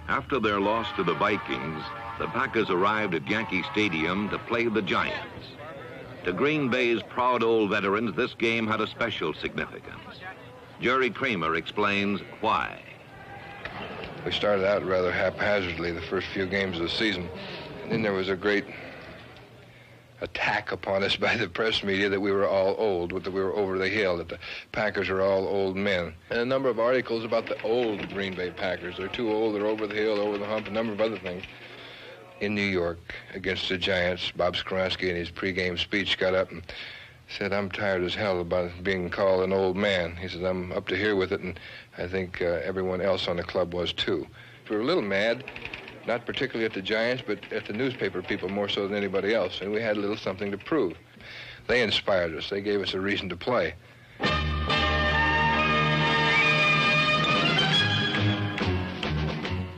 After their loss to the Vikings, the Packers arrived at Yankee Stadium to play the Giants. To Green Bay's proud old veterans, this game had a special significance. Jerry Kramer explains why. We started out rather haphazardly the first few games of the season, and then there was a great attack upon us by the press media that we were all old, that we were over the hill, that the Packers are all old men. And a number of articles about the old Green Bay Packers. They're too old, they're over the hill, over the hump, a number of other things. In New York, against the Giants, Bob Skoronski in his pregame speech got up and said, "I'm tired as hell about being called an old man." He said, "I'm up to here with it," and I think everyone else on the club was too. We were a little mad, not particularly at the Giants, but at the newspaper people more so than anybody else, and we had a little something to prove. They inspired us. They gave us a reason to play.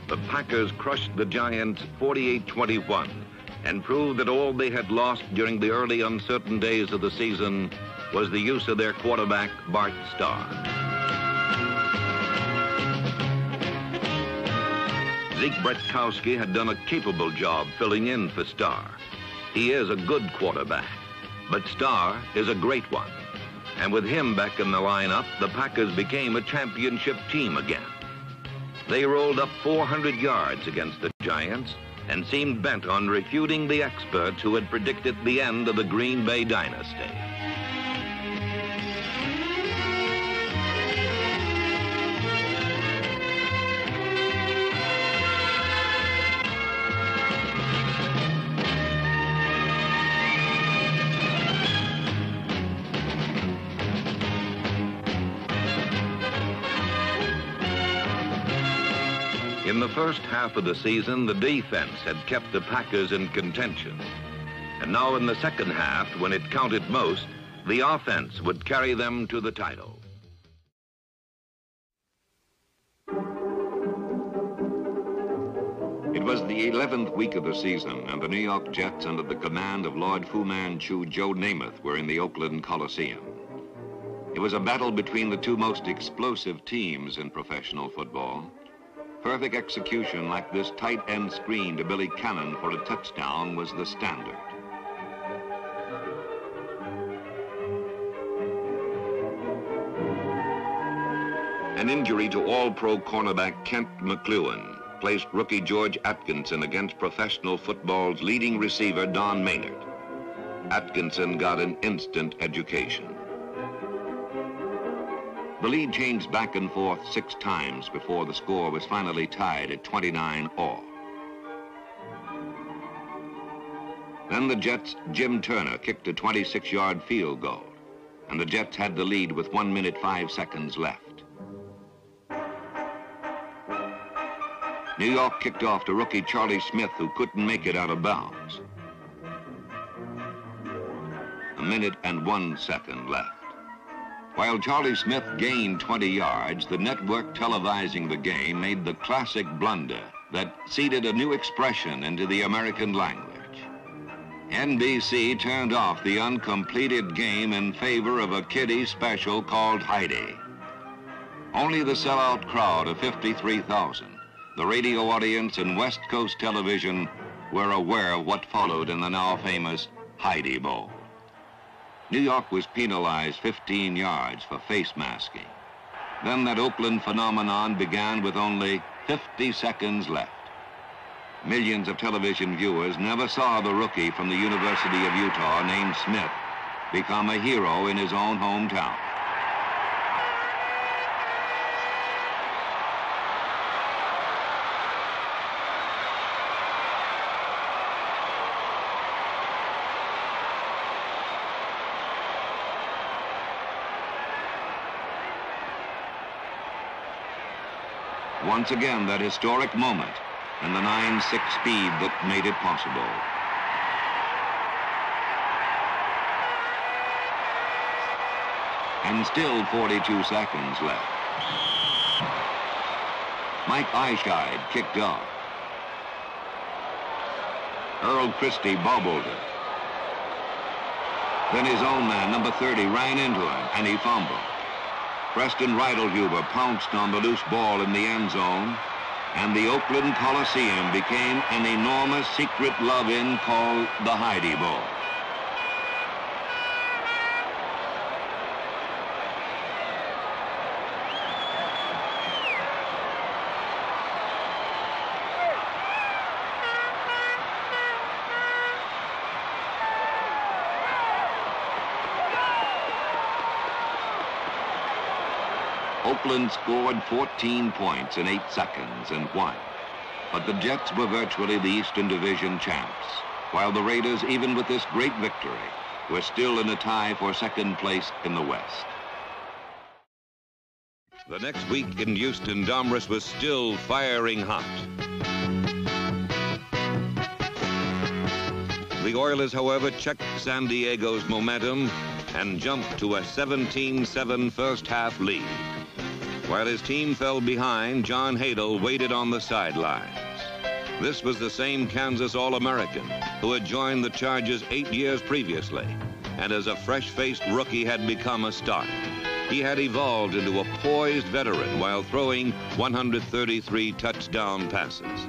The Packers crushed the Giants 48-21 and proved that all they had lost during the early uncertain days of the season was the use of their quarterback, Bart Starr. Zeke Bretkowski had done a capable job filling in for Starr. He is a good quarterback, but Starr is a great one. And with him back in the lineup, the Packers became a championship team again. They rolled up 400 yards against the Giants and seemed bent on refuting the experts who had predicted the end of the Green Bay dynasty. In the first half of the season, the defense had kept the Packers in contention. And now in the second half, when it counted most, the offense would carry them to the title. It was the 11th week of the season, and the New York Jets, under the command of Lord Fu Manchu Joe Namath, were in the Oakland Coliseum. It was a battle between the two most explosive teams in professional football. Perfect execution like this tight end screen to Billy Cannon for a touchdown was the standard. An injury to all-pro cornerback Kent McLuhan placed rookie George Atkinson against professional football's leading receiver Don Maynard. Atkinson got an instant education. The lead changed back and forth 6 times before the score was finally tied at 29-all. Then the Jets' Jim Turner kicked a 26-yard field goal, and the Jets had the lead with 1 minute 5 seconds left. New York kicked off to rookie Charlie Smith, who couldn't make it out of bounds. 1 minute and 1 second left. While Charlie Smith gained 20 yards, the network televising the game made the classic blunder that seeded a new expression into the American language. NBC turned off the uncompleted game in favor of a kiddie special called Heidi. Only the sellout crowd of 53,000, the radio audience and West Coast television, were aware of what followed in the now famous Heidi Bowl. New York was penalized 15 yards for face masking. Then that Oakland phenomenon began with only 50 seconds left. Millions of television viewers never saw the rookie from the University of Utah named Smith become a hero in his own hometown. Once again, that historic moment and the 9.6 speed that made it possible. And still 42 seconds left. Mike Eischeid kicked off. Earl Christie bobbled it. Then his own man, number 30, ran into him, and he fumbled. Preston Reidelhuber pounced on the loose ball in the end zone, and the Oakland Coliseum became an enormous secret love-in called the Heidi Bowl. Oakland scored 14 points in 8 seconds and won. But the Jets were virtually the Eastern Division champs, while the Raiders, even with this great victory, were still in a tie for second place in the West. The next week in Houston, Domrus was still firing hot. The Oilers, however, checked San Diego's momentum and jumped to a 17-7 first-half lead. While his team fell behind, John Hadel waited on the sidelines. This was the same Kansas All-American who had joined the Chargers 8 years previously, and as a fresh-faced rookie had become a starter. He had evolved into a poised veteran while throwing 133 touchdown passes.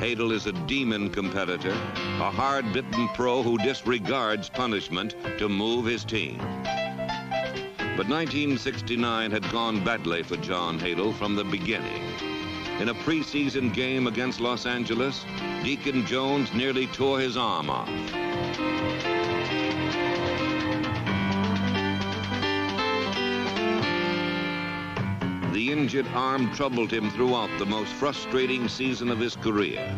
Hadel is a demon competitor, a hard-bitten pro who disregards punishment to move his team. But 1969 had gone badly for John Hadel from the beginning. In a preseason game against Los Angeles, Deacon Jones nearly tore his arm off. The injured arm troubled him throughout the most frustrating season of his career,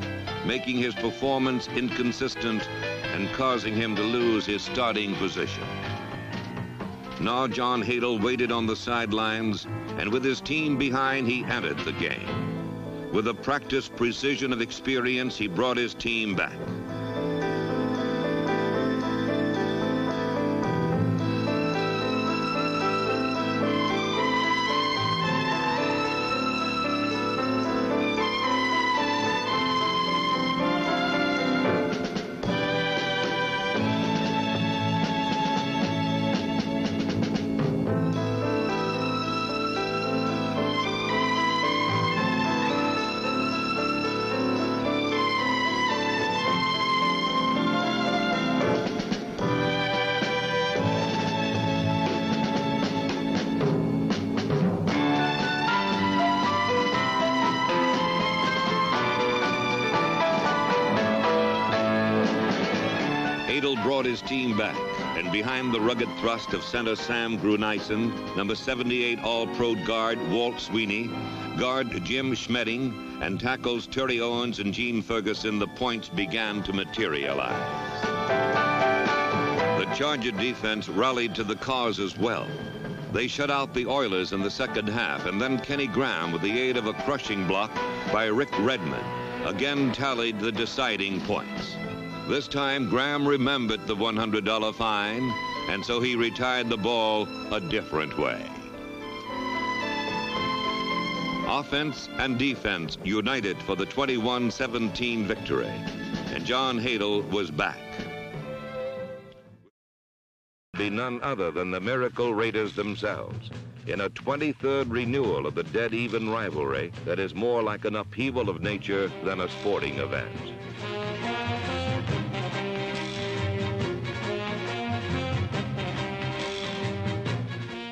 making his performance inconsistent and causing him to lose his starting position. Now John Hadel waited on the sidelines, and with his team behind, he entered the game. With the practiced precision of experience, he brought his team back. Hadel brought his team back, and behind the rugged thrust of center Sam Gruneisen, number 78 All-Pro guard Walt Sweeney, guard Jim Schmedding, and tackles Terry Owens and Gene Ferguson, the points began to materialize. The Charger defense rallied to the cause as well. They shut out the Oilers in the second half, and then Kenny Graham, with the aid of a crushing block by Rick Redmond, again tallied the deciding points. This time, Graham remembered the $100 fine, and so he retired the ball a different way. Offense and defense united for the 21-17 victory, and John Hadel was back. Be none other than the Miracle Raiders themselves, in a 23rd renewal of the dead-even rivalry that is more like an upheaval of nature than a sporting event.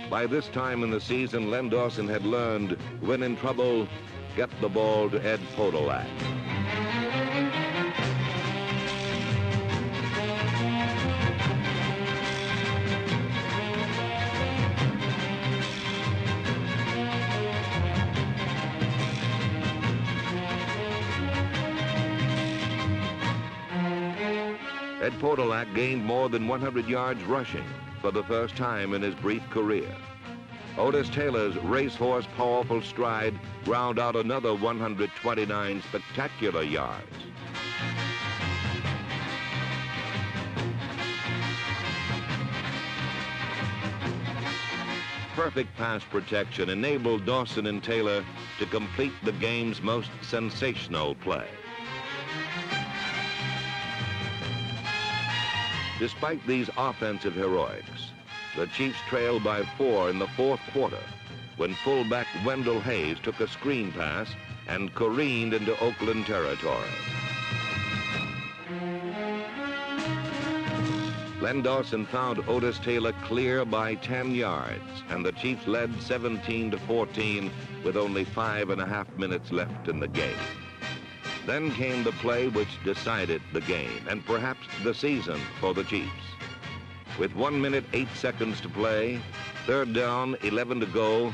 By this time in the season, Len Dawson had learned, when in trouble, get the ball to Ed Podolak. Ed Podolak gained more than 100 yards rushing for the first time in his brief career. Otis Taylor's racehorse powerful stride ground out another 129 spectacular yards. Perfect pass protection enabled Dawson and Taylor to complete the game's most sensational play. Despite these offensive heroics, the Chiefs trailed by 4 in the fourth quarter when fullback Wendell Hayes took a screen pass and careened into Oakland territory. Len Dawson found Otis Taylor clear by 10 yards, and the Chiefs led 17-14 with only 5.5 minutes left in the game. Then came the play which decided the game, and perhaps the season for the Chiefs. With 1 minute, 8 seconds to play, 3rd down, 11 to go,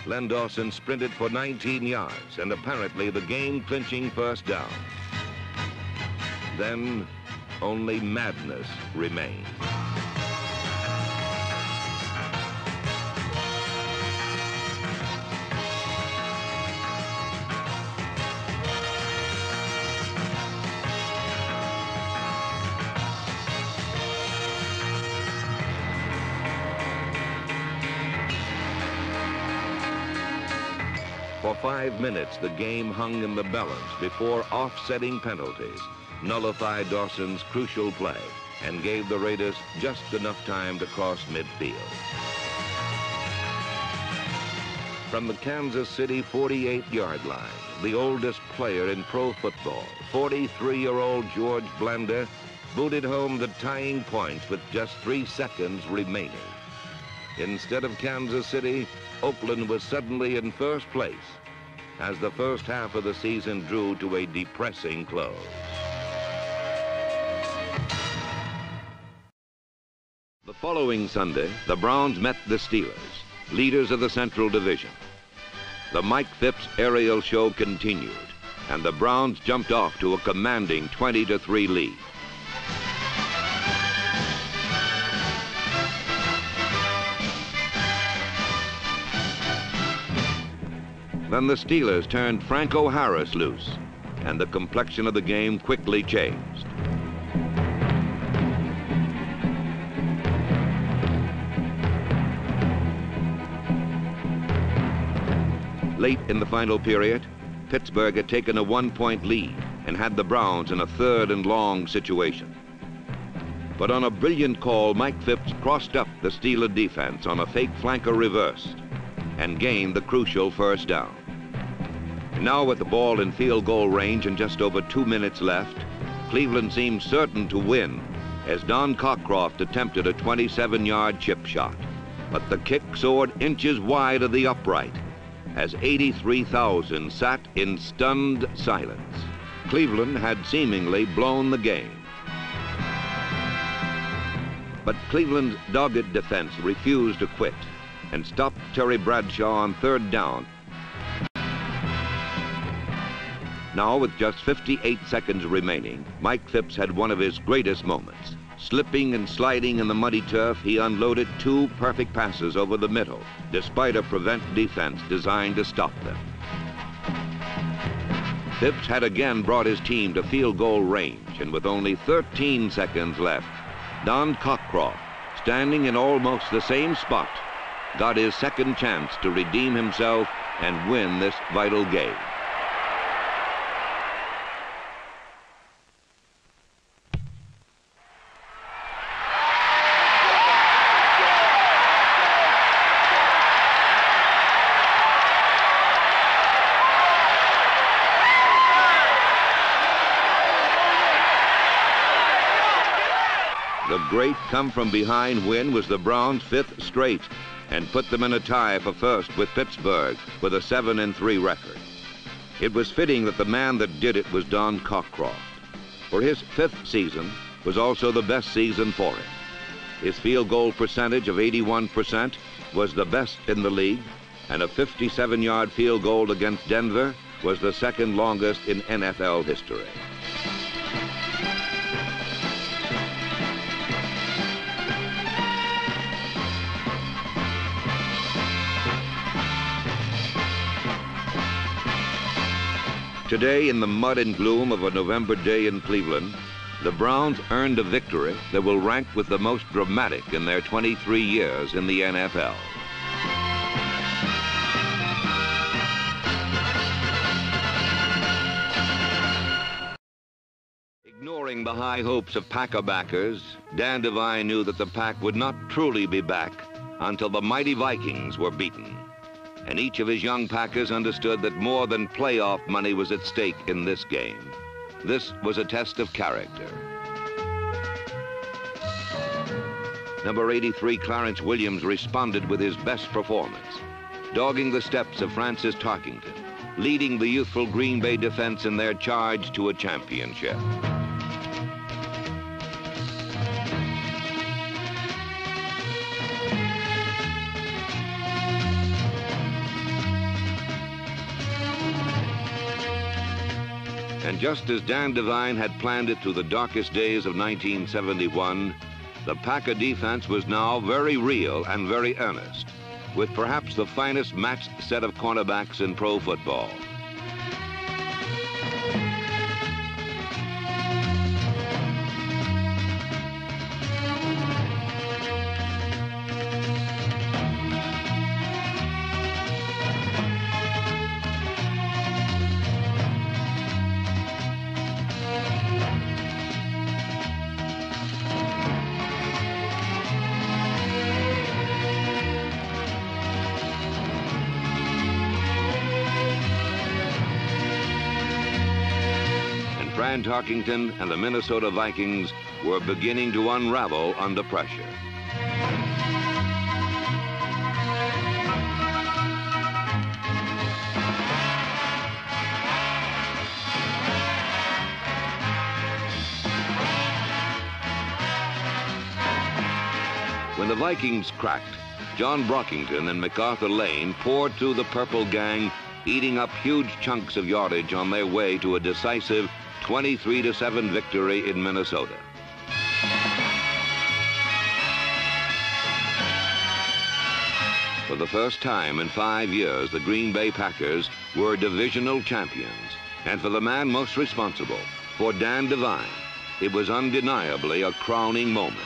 Len Dawson sprinted for 19 yards and apparently the game-clinching first down. Then only madness remained. For 5 minutes, the game hung in the balance before offsetting penalties nullified Dawson's crucial play and gave the Raiders just enough time to cross midfield. From the Kansas City 48-yard line, the oldest player in pro football, 43-year-old George Blanda, booted home the tying points with just 3 seconds remaining. Instead of Kansas City, Oakland was suddenly in first place as the first half of the season drew to a depressing close. The following Sunday, the Browns met the Steelers, leaders of the Central Division. The Mike Phipps aerial show continued, and the Browns jumped off to a commanding 20-3 lead. Then the Steelers turned Franco Harris loose, and the complexion of the game quickly changed. Late in the final period, Pittsburgh had taken a 1-point lead and had the Browns in a 3rd and long situation. But on a brilliant call, Mike Phipps crossed up the Steeler defense on a fake flanker reverse and gained the crucial first down. Now with the ball in field goal range and just over 2 minutes left, Cleveland seemed certain to win as Don Cockcroft attempted a 27-yard chip shot. But the kick soared inches wide of the upright as 83,000 sat in stunned silence. Cleveland had seemingly blown the game. But Cleveland's dogged defense refused to quit and stopped Terry Bradshaw on 3rd down. Now, with just 58 seconds remaining, Mike Phipps had one of his greatest moments. Slipping and sliding in the muddy turf, he unloaded 2 perfect passes over the middle, despite a prevent defense designed to stop them. Phipps had again brought his team to field goal range, and with only 13 seconds left, Don Cockcroft, standing in almost the same spot, got his second chance to redeem himself and win this vital game. The great come-from-behind win was the Browns' 5th straight and put them in a tie for first with Pittsburgh with a 7-3 record. It was fitting that the man that did it was Don Cockcroft, for his 5th season was also the best season for him. His field goal percentage of 81% was the best in the league, and a 57-yard field goal against Denver was the 2nd longest in NFL history. Today, in the mud and gloom of a November day in Cleveland, the Browns earned a victory that will rank with the most dramatic in their 23 years in the NFL. Ignoring the high hopes of Packer backers, Dan Devine knew that the Pack would not truly be back until the mighty Vikings were beaten. and each of his young Packers understood that more than playoff money was at stake in this game. This was a test of character. Number 83, Clarence Williams, responded with his best performance, dogging the steps of Francis Tarkington, leading the youthful Green Bay defense in their charge to a championship. And just as Dan Devine had planned it through the darkest days of 1971, the Packer defense was now very real and very earnest, with perhaps the finest matched set of cornerbacks in pro football. Fran Tarkington and the Minnesota Vikings were beginning to unravel under pressure. When the Vikings cracked, John Brockington and MacArthur Lane poured through the Purple Gang, eating up huge chunks of yardage on their way to a decisive 23-7 victory in Minnesota. For the first time in 5 years, the Green Bay Packers were divisional champions. And for the man most responsible, for Dan Devine, it was undeniably a crowning moment.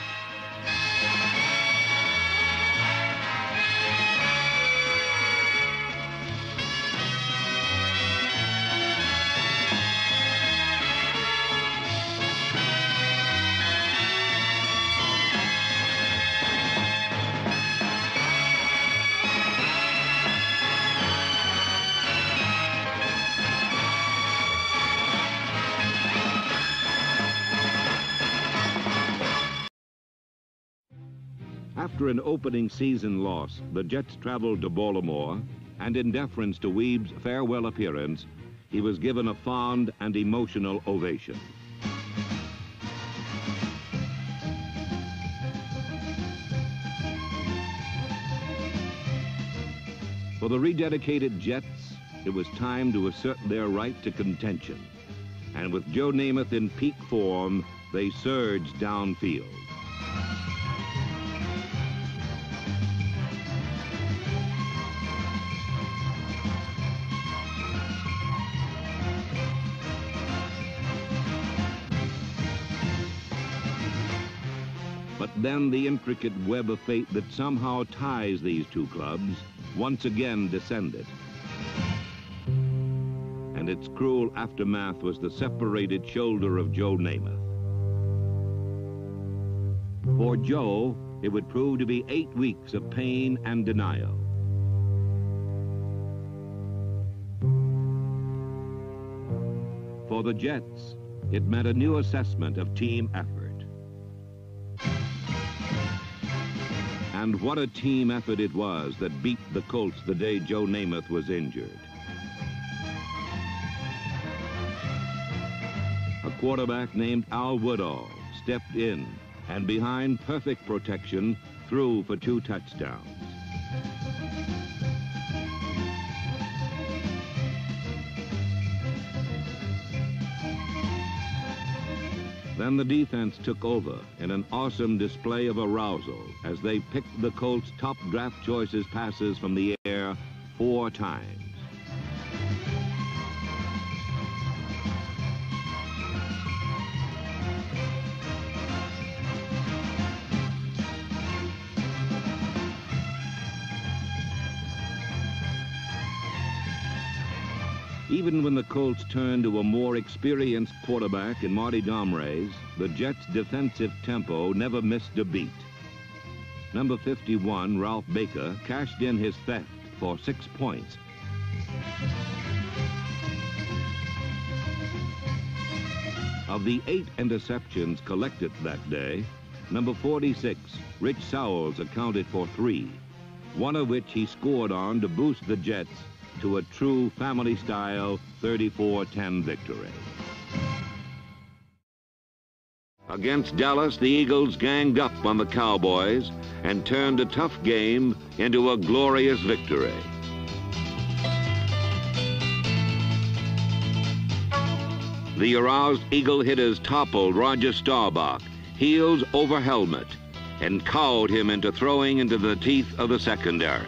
After an opening season loss, the Jets traveled to Baltimore, and in deference to Weeb's farewell appearance, he was given a fond and emotional ovation. For the rededicated Jets, it was time to assert their right to contention. And with Joe Namath in peak form, they surged downfield. But then the intricate web of fate that somehow ties these two clubs once again descended. And its cruel aftermath was the separated shoulder of Joe Namath. For Joe, it would prove to be 8 weeks of pain and denial. For the Jets, it meant a new assessment of team effort. And what a team effort it was that beat the Colts the day Joe Namath was injured. A quarterback named Al Woodall stepped in and behind perfect protection threw for 2 touchdowns. Then the defense took over in an awesome display of arousal as they picked the Colts' top draft choices passes from the air 4 times. Even when the Colts turned to a more experienced quarterback in Marty Domrese, the Jets' defensive tempo never missed a beat. Number 51, Ralph Baker, cashed in his theft for 6 points. Of the 8 interceptions collected that day, number 46, Rich Sowles, accounted for 3, one of which he scored on to boost the Jets to a true family-style 34-10 victory. Against Dallas, the Eagles ganged up on the Cowboys and turned a tough game into a glorious victory. The aroused Eagle hitters toppled Roger Staubach, heels over helmet, and cowed him into throwing into the teeth of the secondary.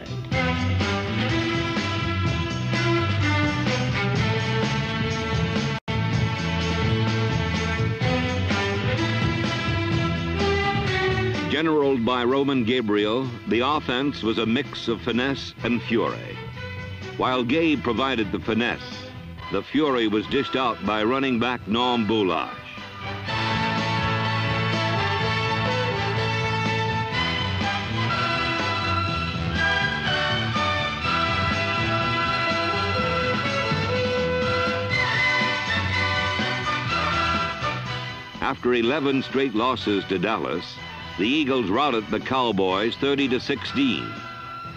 Generaled by Roman Gabriel, the offense was a mix of finesse and fury. While Gabe provided the finesse, the fury was dished out by running back Norm Boulash. After 11 straight losses to Dallas, the Eagles routed the Cowboys 30-16,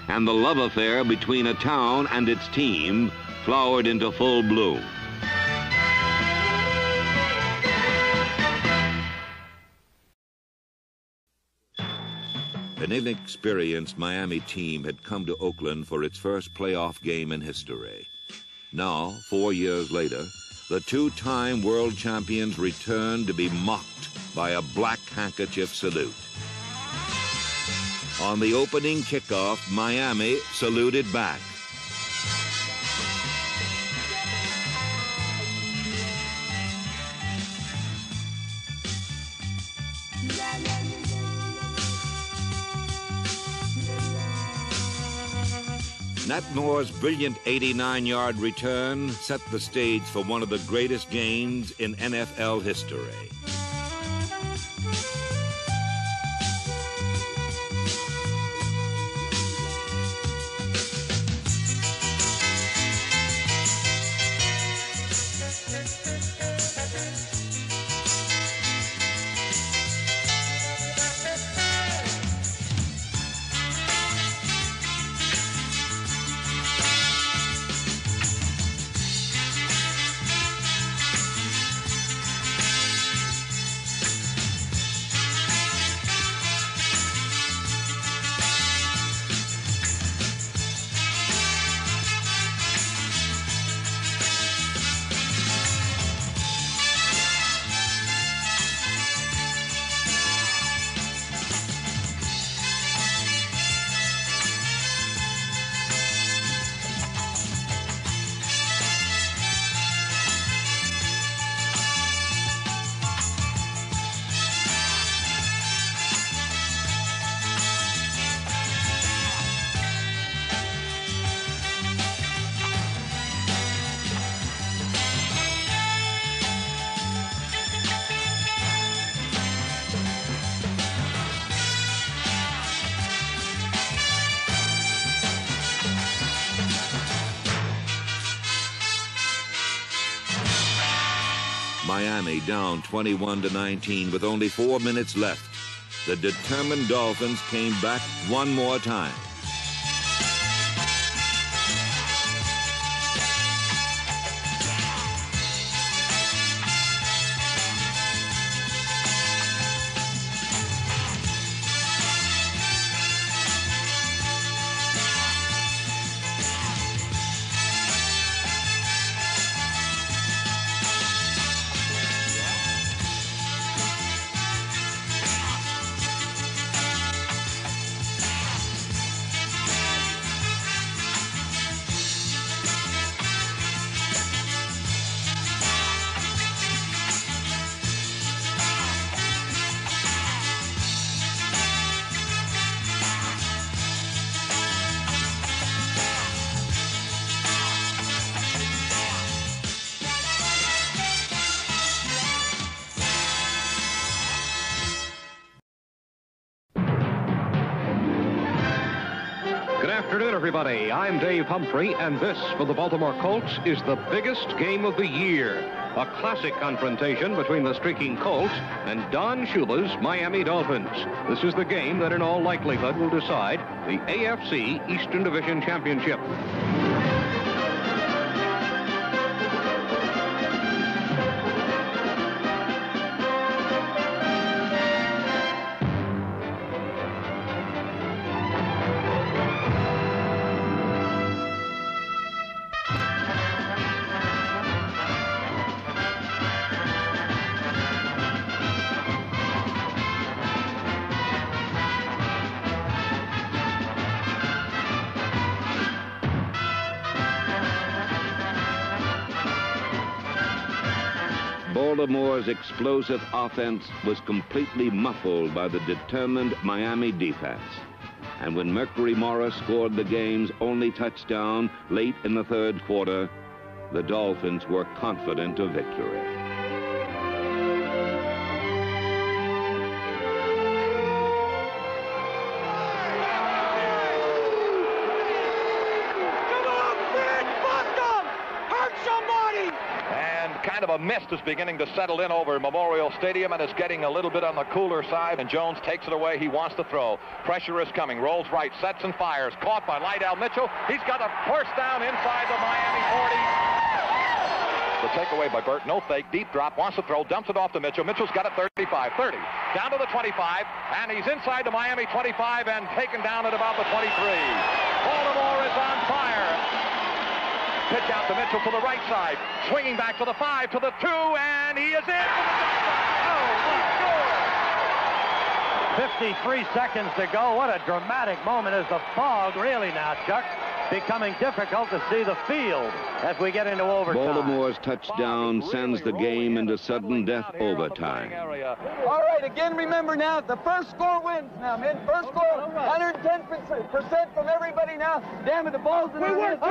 and the love affair between a town and its team flowered into full bloom. An inexperienced Miami team had come to Oakland for its first playoff game in history. Now, 4 years later, the two-time world champions returned to be mocked by a black handkerchief salute. On the opening kickoff, Miami saluted back. Nat Moore's brilliant 89-yard return set the stage for one of the greatest games in NFL history. Miami down 21-19 with only 4 minutes left. The determined Dolphins came back one more time. afternoon, everybody. I'm Dave Humphrey, and this, for the Baltimore Colts, is the biggest game of the year. A classic confrontation between the streaking Colts and Don Shula's Miami Dolphins. This is the game that in all likelihood will decide the AFC Eastern Division Championship. Baltimore's explosive offense was completely muffled by the determined Miami defense. And when Mercury Morris scored the game's only touchdown late in the third quarter, the Dolphins were confident of victory. Kind of a mist is beginning to settle in over Memorial Stadium, and it's getting a little bit on the cooler side, and Jones takes it away. He wants to throw. Pressure is coming. Rolls right, sets and fires. Caught by Lydell Mitchell. He's got a first down inside the Miami 40. The takeaway by Burt. No fake. Deep drop. Wants to throw. Dumps it off to Mitchell. Mitchell's got it 35, 30. Down to the 25, and he's inside the Miami 25 and taken down at about the 23. Baltimore is on fire. Pitch out to Mitchell to the right side. Swinging back to the 5, to the 2, and he is in. Oh, he scored. 53 seconds to go. What a dramatic moment. Is the fog really now, Chuck, becoming difficult to see the field as we get into overtime. Baltimore's touchdown sends the game into sudden death overtime. All right, again, remember now, the first score wins now, men. First score, 110% from everybody now. Damn it, the ball's in our hands.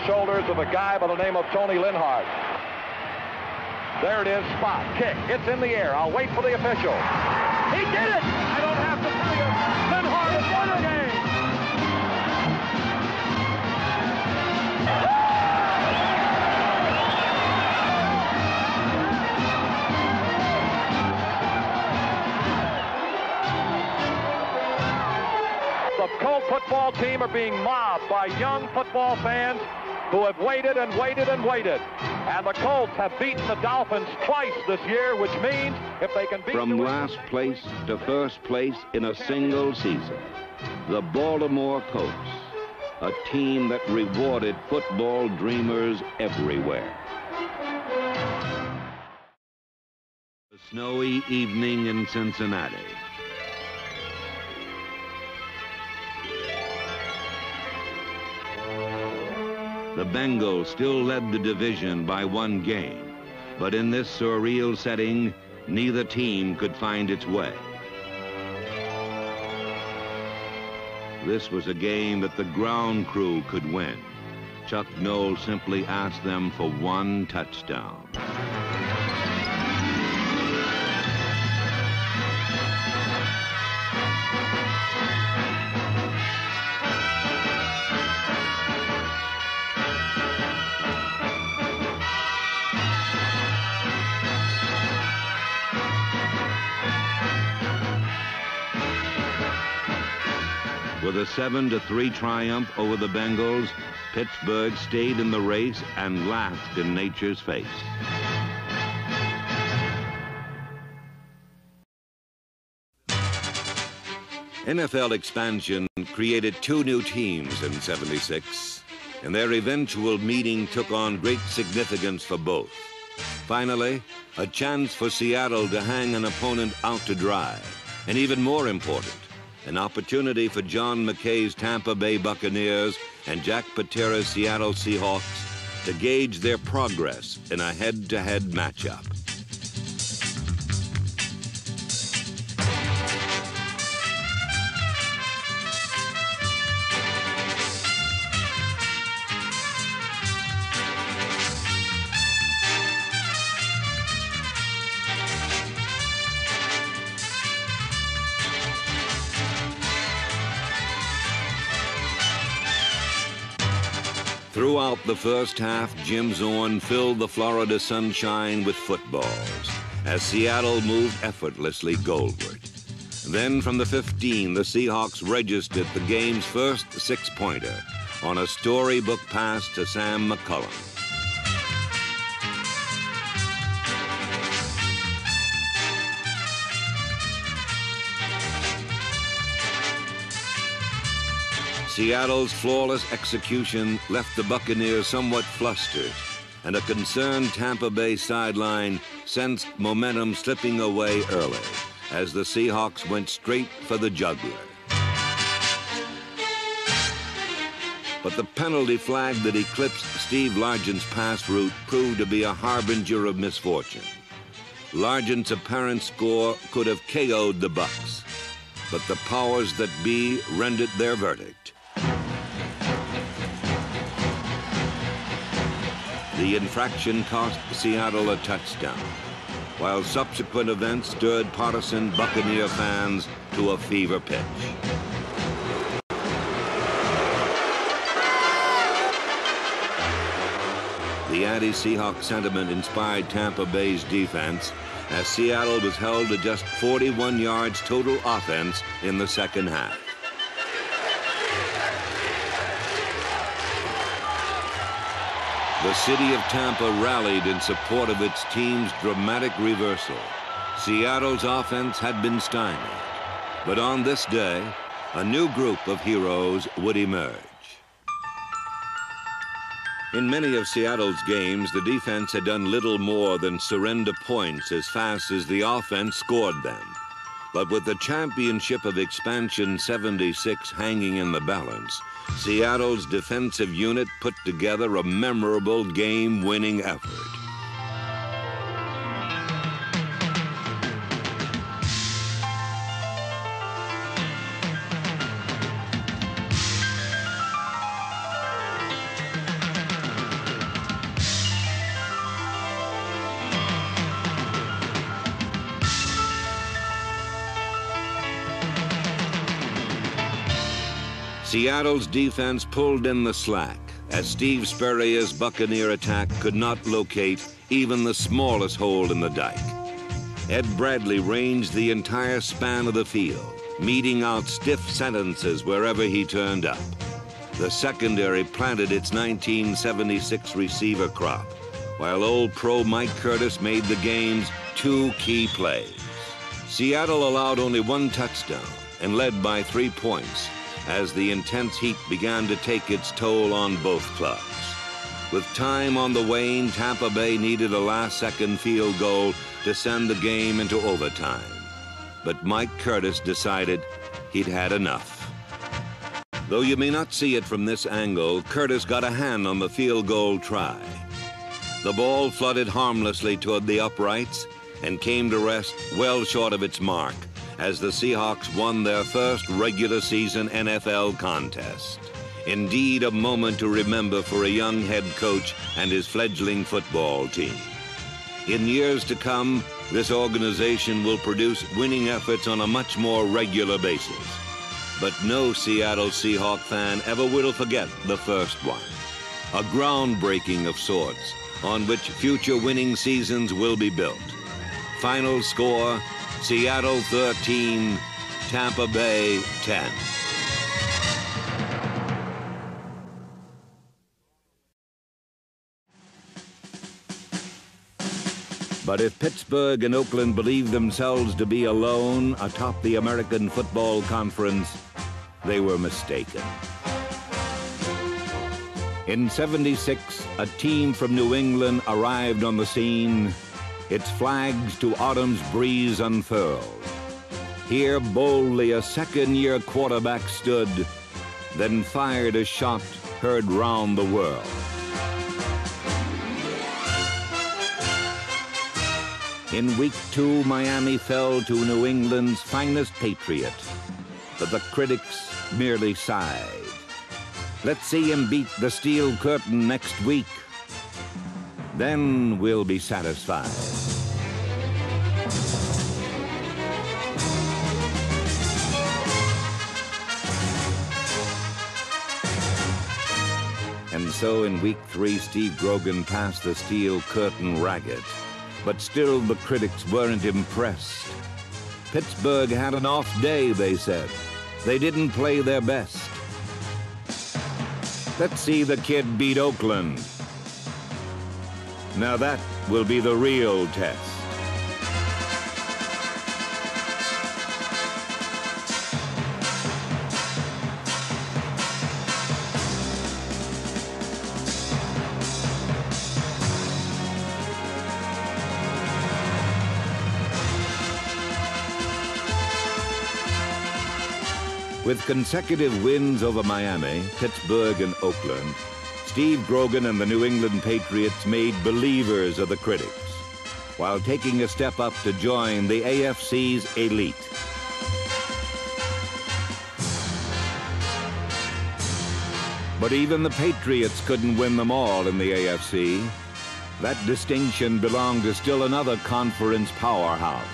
Shoulders of a guy by the name of Tony Linhart. There it is, spot, kick, it's in the air. I'll wait for the official. He did it! I don't have to tell you, Linhart has won the game! The Colt football team are being mobbed by young football fans who have waited and waited and waited. And the Colts have beaten the Dolphins twice this year, which means if they can beat... From last place to first place in a single season, the Baltimore Colts, a team that rewarded football dreamers everywhere. A snowy evening in Cincinnati. The Bengals still led the division by one game, but in this surreal setting, neither team could find its way. This was a game that the ground crew could win. Chuck Noll simply asked them for one touchdown. With a 7-3 triumph over the Bengals, Pittsburgh stayed in the race and laughed in nature's face. NFL expansion created 2 new teams in '76, and their eventual meeting took on great significance for both. Finally, a chance for Seattle to hang an opponent out to dry, and even more important, an opportunity for John McKay's Tampa Bay Buccaneers and Jack Patera's Seattle Seahawks to gauge their progress in a head-to-head matchup. Throughout the first half, Jim Zorn filled the Florida sunshine with footballs as Seattle moved effortlessly goalward. Then from the 15, the Seahawks registered the game's first 6-pointer on a storybook pass to Sam McCullum. Seattle's flawless execution left the Buccaneers somewhat flustered, and a concerned Tampa Bay sideline sensed momentum slipping away early as the Seahawks went straight for the jugular. But the penalty flag that eclipsed Steve Largent's pass route proved to be a harbinger of misfortune. Largent's apparent score could have KO'd the Bucs, but the powers that be rendered their verdict. The infraction cost Seattle a touchdown, while subsequent events stirred partisan Buccaneer fans to a fever pitch. The anti-Seahawk sentiment inspired Tampa Bay's defense as Seattle was held to just 41 yards total offense in the second half. The city of Tampa rallied in support of its team's dramatic reversal. Seattle's offense had been stymied, but on this day, a new group of heroes would emerge. In many of Seattle's games, the defense had done little more than surrender points as fast as the offense scored them. But with the championship of expansion '76 hanging in the balance, Seattle's defensive unit put together a memorable game-winning effort. Seattle's defense pulled in the slack as Steve Spurrier's Buccaneer attack could not locate even the smallest hole in the dike. Ed Bradley ranged the entire span of the field, meting out stiff sentences wherever he turned up. The secondary planted its 1976 receiver crop, while old pro Mike Curtis made the game's 2 key plays. Seattle allowed only 1 touchdown and led by 3 points, as the intense heat began to take its toll on both clubs. With time on the wane, Tampa Bay needed a last-second field goal to send the game into overtime. But Mike Curtis decided he'd had enough. Though you may not see it from this angle, Curtis got a hand on the field goal try. The ball flooded harmlessly toward the uprights and came to rest well short of its mark, as the Seahawks won their first regular season NFL contest. Indeed, a moment to remember for a young head coach and his fledgling football team. In years to come, this organization will produce winning efforts on a much more regular basis. But no Seattle Seahawk fan ever will forget the first one. A groundbreaking of sorts on which future winning seasons will be built. Final score, Seattle 13, Tampa Bay 10. But if Pittsburgh and Oakland believed themselves to be alone atop the American Football Conference, they were mistaken. In '76, a team from New England arrived on the scene, its flags to autumn's breeze unfurled. Here boldly a second-year quarterback stood, then fired a shot heard round the world. In week 2, Miami fell to New England's finest Patriot, but the critics merely sighed. Let's see him beat the Steel Curtain next week. Then we'll be satisfied. And so in week 3, Steve Grogan passed the Steel Curtain ragged. But still the critics weren't impressed. Pittsburgh had an off day, they said. They didn't play their best. Let's see the kid beat Oakland. Now that will be the real test. With consecutive wins over Miami, Pittsburgh, and Oakland, Steve Grogan and the New England Patriots made believers of the critics, while taking a step up to join the AFC's elite. But even the Patriots couldn't win them all in the AFC. That distinction belonged to still another conference powerhouse,